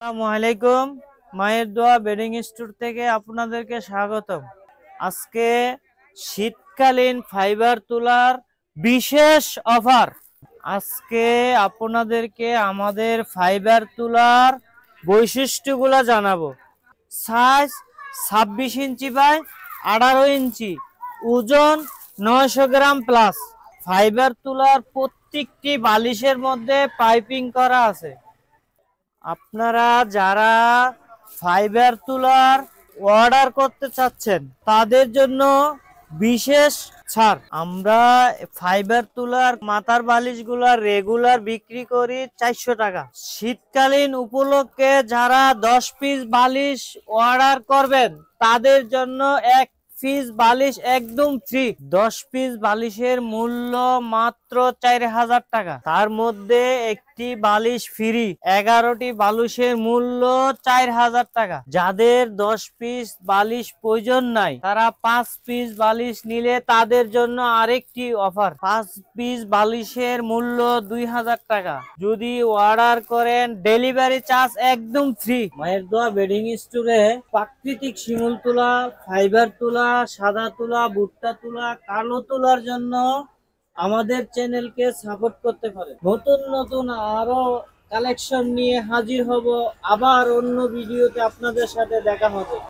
আসসালামু আলাইকুম। মায়ের দোয়া বেডিং স্টোর থেকে আপনাদেরকে স্বাগতম। আজকে শীতকালীন ফাইবার তুলার বিশেষ অফার। আজকে আপনাদেরকে আমাদের ফাইবার তুলার বৈশিষ্ট্যগুলো জানাবো। সাইজ 26 ইঞ্চি বাই 18 ইঞ্চি, ওজন 900 গ্রাম প্লাস। ফাইবার তুলার প্রত্যেকটি বালিশের মধ্যে পাইপিং করা আছে। আপনারা যারা ফাইবার তুলার অর্ডার করতে চাচ্ছেন তাদের জন্য বিশেষ ছাড়। আমরা ফাইবার তুলার মাথার বালিশগুলা রেগুলার বিক্রি করি 400 টাকা। শীতকালীন উপলক্ষে যারা 10 পিস বালিশ অর্ডার করবেন তাদের জন্য এক পিস বালিশ একদম ফ্রি। 10 পিস বালিশের মূল্য মাত্র 4000 টাকা। তার মধ্যে একটি বালিশ ফ্রি। 11টি বালিশের মূল্য 4000 টাকা। যাদের 10 পিস বালিশ প্রয়োজন নাই তারা 5 পিস বালিশ নিলে তাদের জন্য আরেকটি অফার। 5 পিস বালিশের মূল্য 2000 টাকা। যদি অর্ডার করেন ডেলিভারি চার্জ একদম ফ্রি। মায়ের দোয়া বেডিং স্টোরে প্রাকৃতিক শিমুল তুলা, ফাইবার তুলা, সাদা তুলা, ভুট্টা তুলা, কালো তুলার জন্য আমাদের চ্যানেলকে সাপোর্ট করতে পারে। নতুন নতুন আরো কালেকশন নিয়ে হাজির হব। আবার অন্য ভিডিওতে আপনাদের সাথে দেখা হবে।